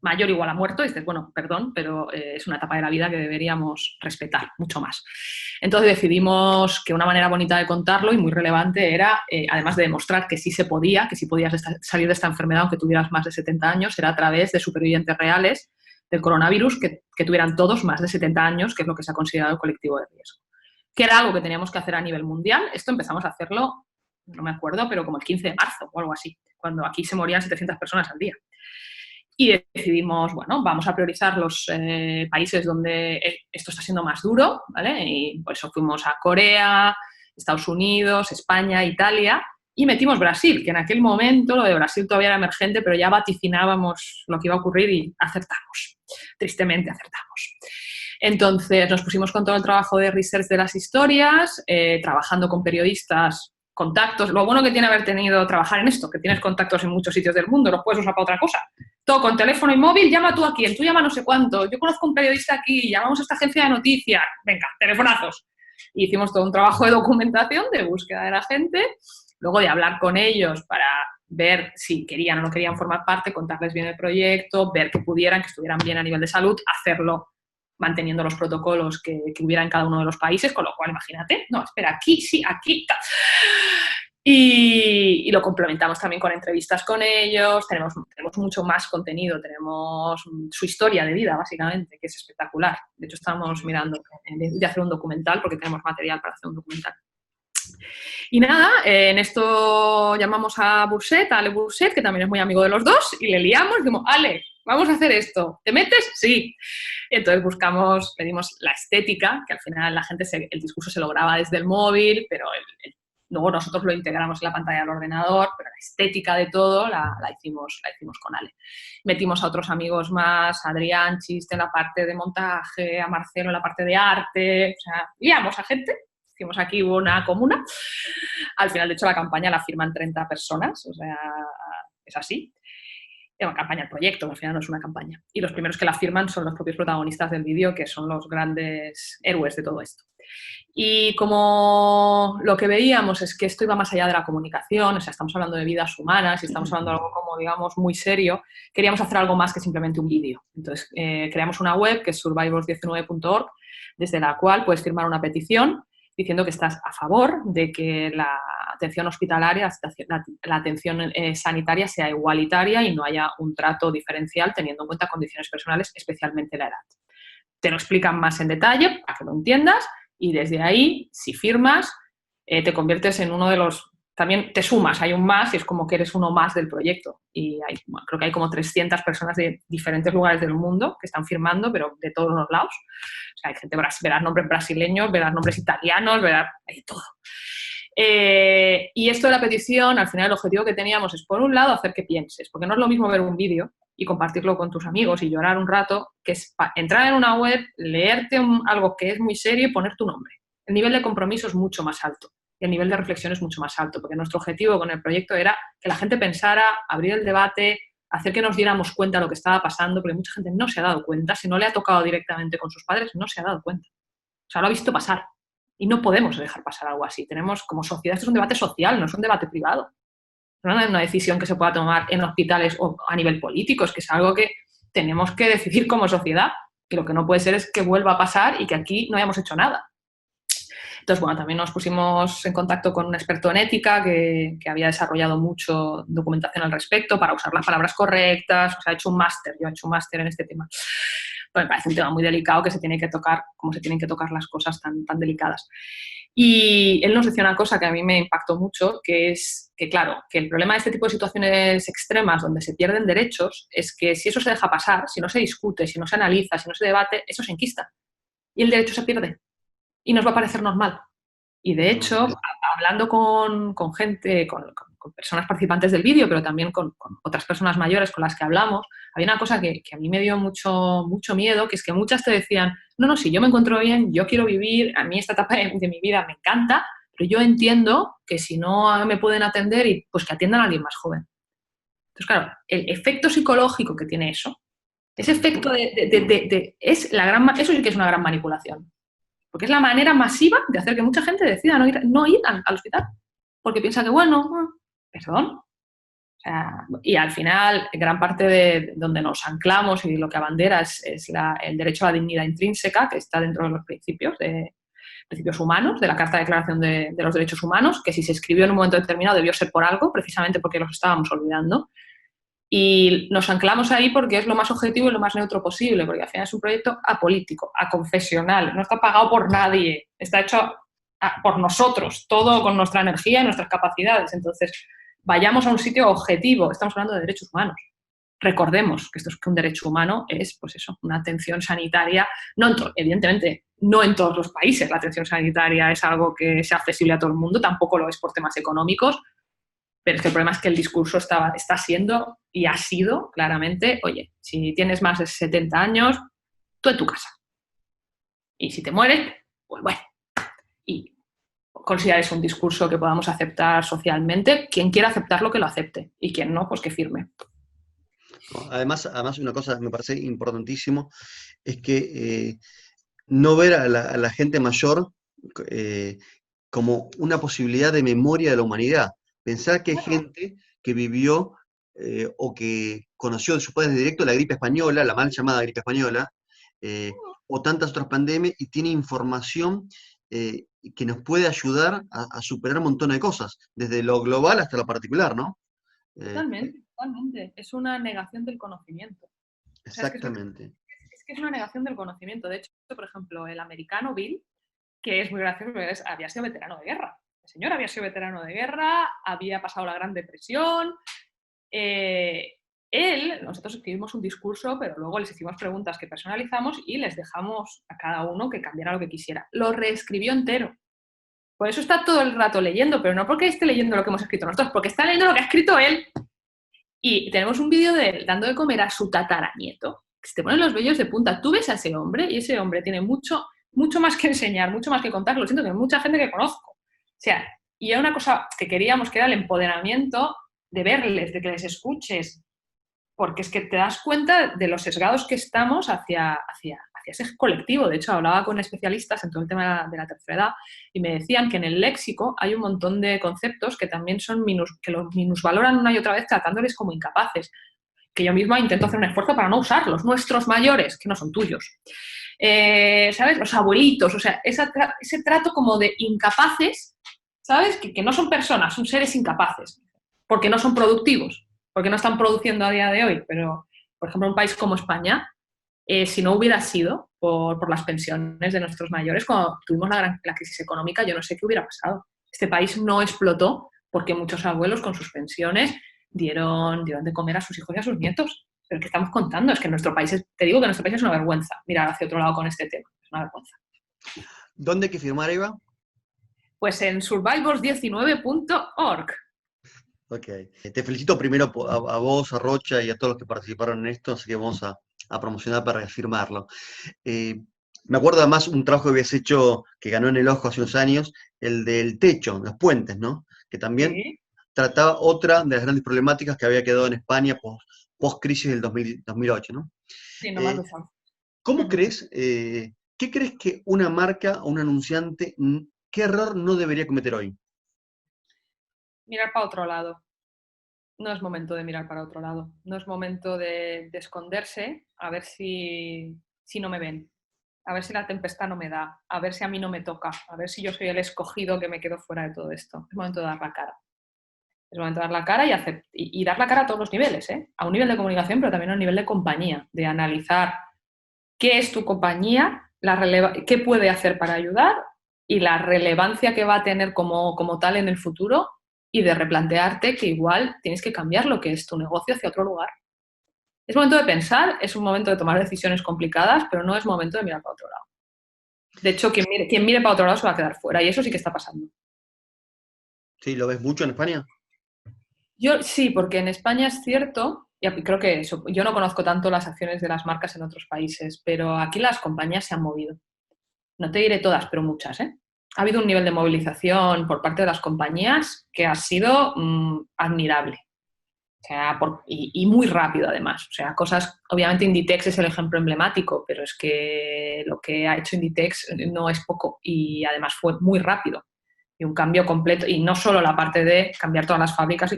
mayor igual a muerto, y dices, bueno, perdón, pero es una etapa de la vida que deberíamos respetar mucho más. Entonces decidimos que una manera bonita de contarlo y muy relevante era, además de demostrar que sí se podía, que sí podías salir de esta enfermedad aunque tuvieras más de 70 años, era a través de supervivientes reales del coronavirus que tuvieran todos más de 70 años, que es lo que se ha considerado el colectivo de riesgo. Que era algo que teníamos que hacer a nivel mundial. Esto empezamos a hacerlo, no me acuerdo, pero como el 15 de marzo o algo así, cuando aquí se morían 700 personas al día. Y decidimos, bueno, vamos a priorizar los países donde esto está siendo más duro, ¿vale? Y por eso fuimos a Corea, Estados Unidos, España, Italia, y metimos Brasil, que en aquel momento lo de Brasil todavía era emergente, pero ya vaticinábamos lo que iba a ocurrir y acertamos. Tristemente acertamos. Entonces nos pusimos con todo el trabajo de research de las historias, trabajando con periodistas, contactos. Lo bueno que tiene haber tenido trabajar en esto, que tienes contactos en muchos sitios del mundo, los puedes usar para otra cosa. Todo con teléfono y móvil, llama tú a quién, tú llama no sé cuánto, yo conozco un periodista aquí, llamamos a esta agencia de noticias, venga, telefonazos. Y hicimos todo un trabajo de documentación, de búsqueda de la gente, luego de hablar con ellos para ver si querían o no querían formar parte, contarles bien el proyecto, ver que pudieran, que estuvieran bien a nivel de salud, hacerlo manteniendo los protocolos que hubiera en cada uno de los países, con lo cual, imagínate, no, espera, aquí, sí, aquí, tal. Y lo complementamos también con entrevistas con ellos, tenemos mucho más contenido, tenemos su historia de vida, básicamente, que es espectacular. De hecho, estamos mirando de hacer un documental, porque tenemos material para hacer un documental. Y nada, en esto llamamos a Burset, a Ale Burset, que también es muy amigo de los dos, y le liamos y dijimos, Ale, vamos a hacer esto, ¿te metes? Sí. Entonces pedimos la estética, que al final la gente, el discurso se lo graba desde el móvil, pero luego nosotros lo integramos en la pantalla del ordenador, pero la estética de todo la hicimos con Ale. Metimos a otros amigos más, a Adrián Chiste en la parte de montaje, a Marcelo en la parte de arte, o sea, liamos a gente. Hicimos aquí una comuna. Al final, de hecho, la campaña la firman 30 personas, o sea, es así. Es una campaña, el proyecto, al final no es una campaña. Y los primeros que la firman son los propios protagonistas del vídeo, que son los grandes héroes de todo esto. Y como lo que veíamos es que esto iba más allá de la comunicación, o sea, estamos hablando de vidas humanas y estamos hablando de algo como, digamos, muy serio, queríamos hacer algo más que simplemente un vídeo. Entonces, creamos una web que es survivors19.org, desde la cual puedes firmar una petición diciendo que estás a favor de que la atención hospitalaria, la atención sanitaria sea igualitaria y no haya un trato diferencial teniendo en cuenta condiciones personales, especialmente la edad. Te lo explican más en detalle para que lo entiendas y desde ahí, si firmas, te conviertes en uno de los... También te sumas, hay un más y es como que eres uno más del proyecto. Y creo que hay como 300 personas de diferentes lugares del mundo que están firmando, pero de todos los lados. O sea, hay gente, verás nombres brasileños, verás nombres italianos, hay todo. Y esto de la petición, al final el objetivo que teníamos es, por un lado, hacer que pienses, porque no es lo mismo ver un vídeo y compartirlo con tus amigos y llorar un rato, que es entrar en una web, leerte algo que es muy serio y poner tu nombre. El nivel de compromiso es mucho más alto y el nivel de reflexión es mucho más alto, porque nuestro objetivo con el proyecto era que la gente pensara, abrir el debate, hacer que nos diéramos cuenta de lo que estaba pasando, porque mucha gente no se ha dado cuenta, si no le ha tocado directamente con sus padres, no se ha dado cuenta. O sea, lo ha visto pasar. Y no podemos dejar pasar algo así. Tenemos, como sociedad, esto es un debate social, no es un debate privado. No es una decisión que se pueda tomar en hospitales o a nivel político, es que es algo que tenemos que decidir como sociedad. Y lo que no puede ser es que vuelva a pasar y que aquí no hayamos hecho nada. Entonces, bueno, también nos pusimos en contacto con un experto en ética que había desarrollado mucho documentación al respecto para usar las palabras correctas. O sea, yo he hecho un máster en este tema. Pues me parece un tema muy delicado que se tiene que tocar, como se tienen que tocar las cosas tan delicadas. Y él nos decía una cosa que a mí me impactó mucho, que es que, claro, que el problema de este tipo de situaciones extremas donde se pierden derechos es que si eso se deja pasar, si no se discute, si no se analiza, si no se debate, eso se enquista. Y el derecho se pierde. Y nos va a parecer normal. Y de hecho, hablando con gente, con personas participantes del vídeo, pero también con otras personas mayores con las que hablamos, había una cosa que a mí me dio mucho miedo, que es que muchas te decían, no, si yo me encuentro bien, yo quiero vivir, a mí esta etapa de mi vida me encanta, pero yo entiendo que si no me pueden atender, pues que atiendan a alguien más joven. Entonces, claro, el efecto psicológico que tiene eso, ese efecto es eso sí que es una gran manipulación. Porque es la manera masiva de hacer que mucha gente decida no ir al hospital. Porque piensa que, bueno, perdón. O sea, y al final, gran parte de donde nos anclamos y lo que abandera es el derecho a la dignidad intrínseca, que está dentro de los principios humanos, de la Carta de Declaración de los Derechos Humanos, que si se escribió en un momento determinado debió ser por algo, precisamente porque los estábamos olvidando. Y nos anclamos ahí porque es lo más objetivo y lo más neutro posible, porque al final es un proyecto apolítico, aconfesional, no está pagado por nadie, está hecho por nosotros, todo con nuestra energía y nuestras capacidades. Entonces, vayamos a un sitio objetivo, estamos hablando de derechos humanos. Recordemos que un derecho humano es, pues eso, una atención sanitaria, evidentemente, no en todos los países la atención sanitaria es algo que sea accesible a todo el mundo, tampoco lo es por temas económicos, pero es que el problema es que el discurso está siendo y ha sido claramente, oye, si tienes más de 70 años, tú en tu casa. Y si te mueres, pues bueno. Y considera eso un discurso que podamos aceptar socialmente. Quien quiera aceptarlo, que lo acepte. Y quien no, pues que firme. Además, una cosa que me parece importantísimo es que no ver a la gente mayor como una posibilidad de memoria de la humanidad. Pensar que hay gente que vivió o que conoció de sus padres de directo la gripe española, la mal llamada gripe española, o tantas otras pandemias, y tiene información que nos puede ayudar a superar un montón de cosas, desde lo global hasta lo particular, ¿no? Totalmente. Es una negación del conocimiento. Exactamente. Es que es una negación del conocimiento. De hecho, por ejemplo, el americano Bill, que es muy gracioso, porque había sido veterano de guerra. El señor había sido veterano de guerra, había pasado la Gran Depresión. Nosotros escribimos un discurso, pero luego les hicimos preguntas que personalizamos y les dejamos a cada uno que cambiara lo que quisiera. Lo reescribió entero. Por eso está todo el rato leyendo, pero no porque esté leyendo lo que hemos escrito nosotros, porque está leyendo lo que ha escrito él. Y tenemos un vídeo de él dando de comer a su tataranieto, que se te ponen los vellos de punta. Tú ves a ese hombre y ese hombre tiene mucho más que enseñar, mucho más que contar. Lo siento, que hay mucha gente que conozco. O sea, y era una cosa que queríamos, que era el empoderamiento de verles, de que les escuches, porque es que te das cuenta de los sesgados que estamos hacia ese colectivo. De hecho, hablaba con especialistas en todo el tema de la tercera edad y me decían que en el léxico hay un montón de conceptos que también son que los minusvaloran una y otra vez tratándoles como incapaces, que yo misma intento hacer un esfuerzo para no usarlos. Nuestros mayores, que no son tuyos. ¿Sabes? Los abuelitos, o sea, ese trato como de incapaces, ¿sabes? Que no son personas, son seres incapaces, porque no son productivos, porque no están produciendo a día de hoy. Pero, por ejemplo, un país como España, si no hubiera sido por las pensiones de nuestros mayores, cuando tuvimos la crisis económica, yo no sé qué hubiera pasado. Este país no explotó porque muchos abuelos con sus pensiones dieron de comer a sus hijos y a sus nietos. Pero ¿qué estamos contando? Es que nuestro país, te digo que nuestro país es una vergüenza. Mirar hacia otro lado con este tema, es una vergüenza. ¿Dónde hay que firmar, Eva? Pues en survivors19.org. Ok. Te felicito primero a vos, a Rocha y a todos los que participaron en esto, así que vamos a promocionar para reafirmarlo. Me acuerdo además un trabajo que habías hecho, que ganó en el Ojo hace unos años, el del techo, los puentes, ¿no? Que también trataba otra de las grandes problemáticas que había quedado en España post-crisis del 2008, ¿no? Sí, no más de eso. ¿Cómo crees, qué crees que una marca o un anunciante, qué error no debería cometer hoy? Mirar para otro lado. No es momento de mirar para otro lado. No es momento de esconderse a ver si no me ven. A ver si la tempestad no me da. A ver si a mí no me toca. A ver si yo soy el escogido que me quedo fuera de todo esto. Es momento de dar la cara. Es momento de dar la cara y dar la cara a todos los niveles, ¿eh? A un nivel de comunicación, pero también a un nivel de compañía. De analizar qué es tu compañía, qué puede hacer para ayudar y la relevancia que va a tener como tal en el futuro, y de replantearte que igual tienes que cambiar lo que es tu negocio hacia otro lugar. Es momento de pensar, es un momento de tomar decisiones complicadas, pero no es momento de mirar para otro lado. De hecho, quien mire para otro lado se va a quedar fuera, y eso sí que está pasando. ¿Sí? ¿Lo ves mucho en España? Yo sí, porque en España es cierto, y creo que eso, yo no conozco tanto las acciones de las marcas en otros países, pero aquí las compañías se han movido. No te diré todas, pero muchas, ¿eh? Ha habido un nivel de movilización por parte de las compañías que ha sido admirable. O sea, y muy rápido además. O sea, cosas, obviamente Inditex es el ejemplo emblemático, pero es que lo que ha hecho Inditex no es poco y además fue muy rápido. Y un cambio completo, y no solo la parte de cambiar todas las fábricas y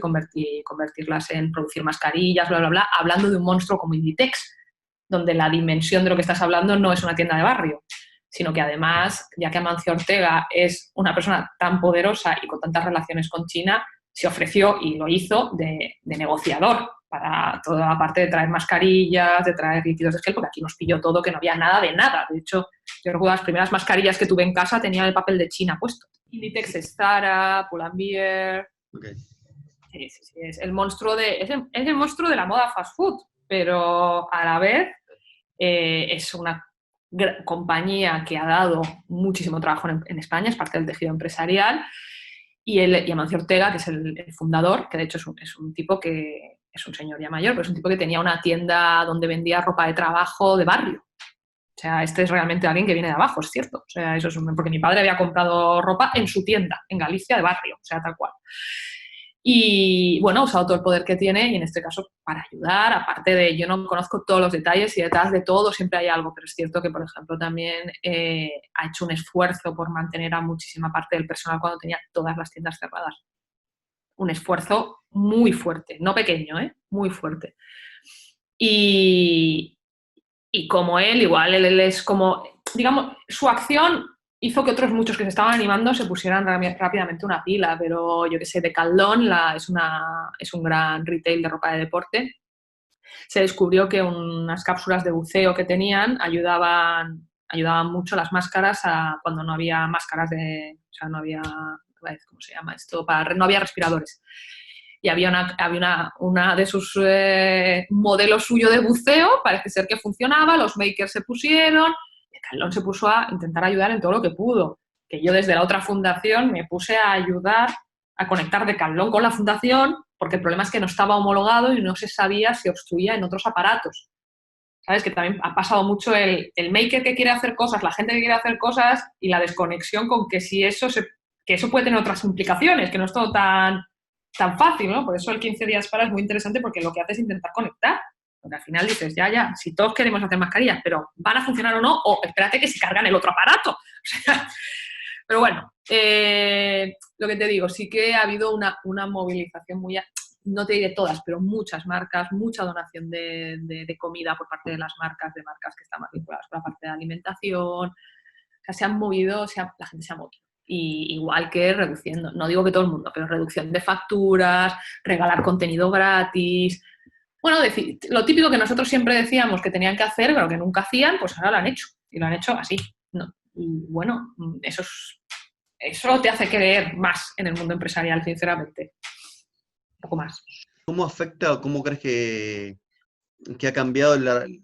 convertirlas en producir mascarillas, bla, bla, bla, hablando de un monstruo como Inditex, donde la dimensión de lo que estás hablando no es una tienda de barrio, sino que además, ya que Amancio Ortega es una persona tan poderosa y con tantas relaciones con China, se ofreció y lo hizo de negociador para toda la parte de traer mascarillas, de traer líquidos de gel, porque aquí nos pilló todo, que no había nada de nada. De hecho, yo recuerdo las primeras mascarillas que tuve en casa tenían el papel de China puesto. Inditex es Zara, Pull&Bear. Okay. Sí, sí, sí, es el monstruo es el monstruo de la moda fast food, pero a la vez es una compañía que ha dado muchísimo trabajo en España, es parte del tejido empresarial, y Amancio Ortega, que es el fundador, que de hecho es un tipo que es un señor ya mayor, pero es un tipo que tenía una tienda donde vendía ropa de trabajo de barrio. O sea, este es realmente alguien que viene de abajo, es cierto. O sea, eso es porque mi padre había comprado ropa en su tienda, en Galicia, de barrio, o sea, tal cual. Y bueno, ha usado todo el poder que tiene y en este caso para ayudar, aparte de, yo no conozco todos los detalles y detrás de todo siempre hay algo, pero es cierto que, por ejemplo, también ha hecho un esfuerzo por mantener a muchísima parte del personal cuando tenía todas las tiendas cerradas. Un esfuerzo muy fuerte, no pequeño, muy fuerte. Y como él, igual, él es como, digamos, su acción hizo que otros muchos que se estaban animando se pusieran rápidamente una pila, pero yo que sé, Decathlon es un gran retail de ropa de deporte. Se descubrió que unas cápsulas de buceo que tenían ayudaban mucho las máscaras cuando no había máscaras o sea, no había, ¿cómo se llama esto? No había respiradores. Y había una de sus modelos suyo de buceo, parece ser que funcionaba, los makers se pusieron, y Decathlon se puso a intentar ayudar en todo lo que pudo. Que yo desde la otra fundación me puse a ayudar a conectar Decathlon con la fundación, porque el problema es que no estaba homologado y no se sabía si obstruía en otros aparatos. ¿Sabes? Que también ha pasado mucho el maker que quiere hacer cosas, la gente que quiere hacer cosas y la desconexión con que si que eso puede tener otras implicaciones, que no es todo tan fácil, ¿no? Por eso el 15 días para es muy interesante porque lo que hace es intentar conectar. Porque al final dices, ya, si todos queremos hacer mascarillas, pero ¿van a funcionar o no? O espérate que se cargan el otro aparato. O sea, pero bueno, lo que te digo, sí que ha habido una movilización muy, no te diré todas, pero muchas marcas, mucha donación de comida por parte de las marcas, que están más vinculadas con la parte de alimentación. O sea, se han movido, la gente se ha movido. Y igual que reduciendo, no digo que todo el mundo, pero reducción de facturas, regalar contenido gratis. Bueno, lo típico que nosotros siempre decíamos que tenían que hacer, pero que nunca hacían, pues ahora lo han hecho. Y lo han hecho así. ¿No? Y bueno, eso te hace creer más en el mundo empresarial, sinceramente. Un poco más. ¿Cómo afecta o cómo crees que ha cambiado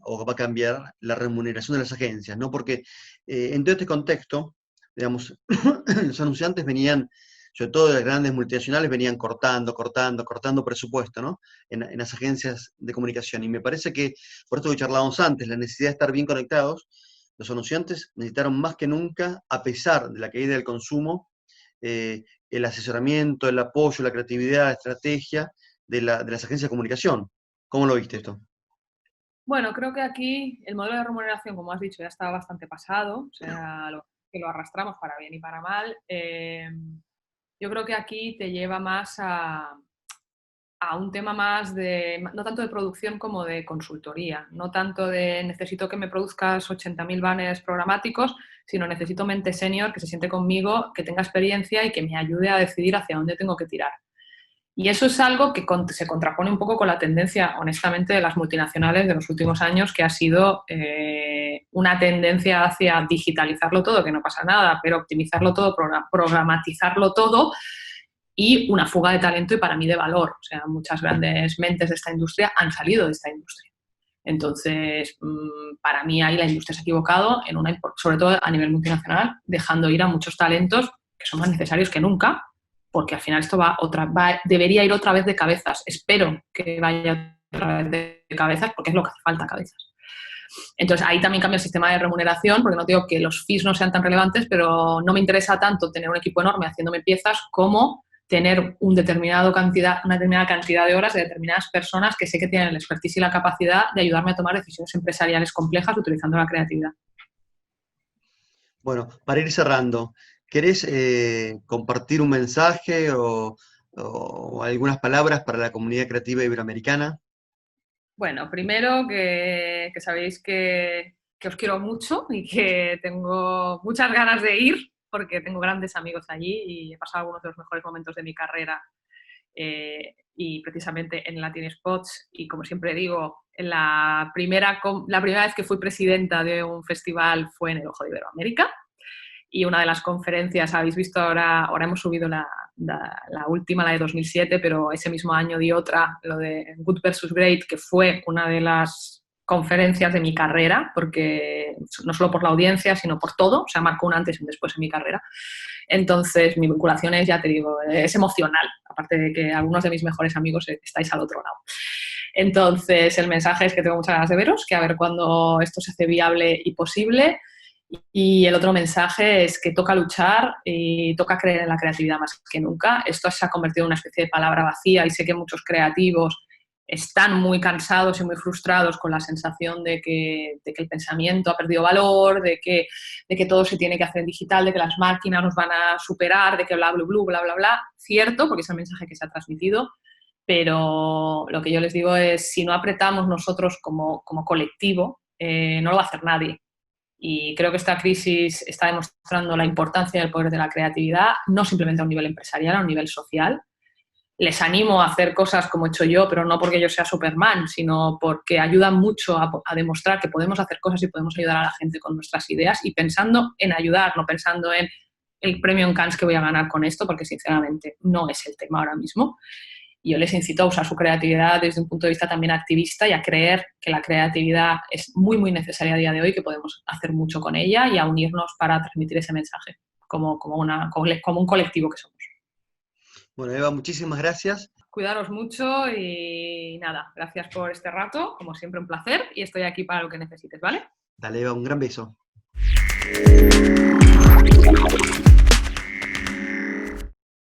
o va a cambiar la remuneración de las agencias? ¿No? Porque en todo este contexto, digamos, los anunciantes venían, sobre todo de las grandes multinacionales, venían cortando presupuesto, ¿no? En las agencias de comunicación. Y me parece que, por esto que charlábamos antes, la necesidad de estar bien conectados, los anunciantes necesitaron más que nunca, a pesar de la caída del consumo, el asesoramiento, el apoyo, la creatividad, la estrategia de las agencias de comunicación. ¿Cómo lo viste esto? Bueno, creo que aquí el modelo de remuneración, como has dicho, ya está bastante pasado, o sea, que lo arrastramos para bien y para mal. Yo creo que aquí te lleva más a un tema más no tanto de producción como de consultoría, no tanto de necesito que me produzcas 80.000 banners programáticos, sino necesito mente senior que se siente conmigo, que tenga experiencia y que me ayude a decidir hacia dónde tengo que tirar. Y eso es algo que se contrapone un poco con la tendencia, honestamente, de las multinacionales de los últimos años, que ha sido una tendencia hacia digitalizarlo todo, que no pasa nada, pero optimizarlo todo, programatizarlo todo, y una fuga de talento y para mí de valor. O sea, muchas grandes mentes de esta industria han salido de esta industria. Entonces, para mí ahí la industria se ha equivocado, sobre todo a nivel multinacional, dejando ir a muchos talentos que son más necesarios que nunca, porque al final esto debería ir otra vez de cabezas. Espero que vaya otra vez de cabezas, porque es lo que hace falta, cabezas. Entonces, ahí también cambia el sistema de remuneración, porque no digo que los fees no sean tan relevantes, pero no me interesa tanto tener un equipo enorme haciéndome piezas como tener una determinada cantidad de horas de determinadas personas que sé que tienen el expertise y la capacidad de ayudarme a tomar decisiones empresariales complejas utilizando la creatividad. Bueno, para ir cerrando, ¿querés compartir un mensaje o algunas palabras para la comunidad creativa iberoamericana? Bueno, primero que sabéis que os quiero mucho y que tengo muchas ganas de ir, porque tengo grandes amigos allí y he pasado algunos de los mejores momentos de mi carrera y precisamente en Latin Spots. Y como siempre digo, la primera vez que fui presidenta de un festival fue en el Ojo de Iberoamérica. Y una de las conferencias, habéis visto ahora hemos subido la última, la de 2007, pero ese mismo año di otra, lo de Good versus Great, que fue una de las conferencias de mi carrera, porque no solo por la audiencia, sino por todo, o sea, marcó un antes y un después en mi carrera. Entonces, mi vinculación es, ya te digo, es emocional, aparte de que algunos de mis mejores amigos estáis al otro lado. Entonces, el mensaje es que tengo muchas ganas de veros, que a ver cuándo esto se hace viable y posible. Y el otro mensaje es que toca luchar y toca creer en la creatividad más que nunca. Esto se ha convertido en una especie de palabra vacía y sé que muchos creativos están muy cansados y muy frustrados con la sensación de que el pensamiento ha perdido valor, de que todo se tiene que hacer en digital, de que las máquinas nos van a superar, de que bla, bla, bla, bla, bla, bla. Cierto, porque es el mensaje que se ha transmitido, pero lo que yo les digo es, si no apretamos nosotros como colectivo, no lo va a hacer nadie. Y creo que esta crisis está demostrando la importancia del poder de la creatividad, no simplemente a un nivel empresarial, a un nivel social. Les animo a hacer cosas como he hecho yo, pero no porque yo sea Superman, sino porque ayudan mucho a demostrar que podemos hacer cosas y podemos ayudar a la gente con nuestras ideas y pensando en ayudar, no pensando en el premio en Cannes que voy a ganar con esto, porque sinceramente no es el tema ahora mismo. Y yo les incito a usar su creatividad desde un punto de vista también activista y a creer que la creatividad es muy, muy necesaria a día de hoy, que podemos hacer mucho con ella y a unirnos para transmitir ese mensaje como un colectivo que somos. Bueno, Eva, muchísimas gracias. Cuidaros mucho y nada, gracias por este rato, como siempre un placer y estoy aquí para lo que necesites, ¿vale? Dale, Eva, un gran beso.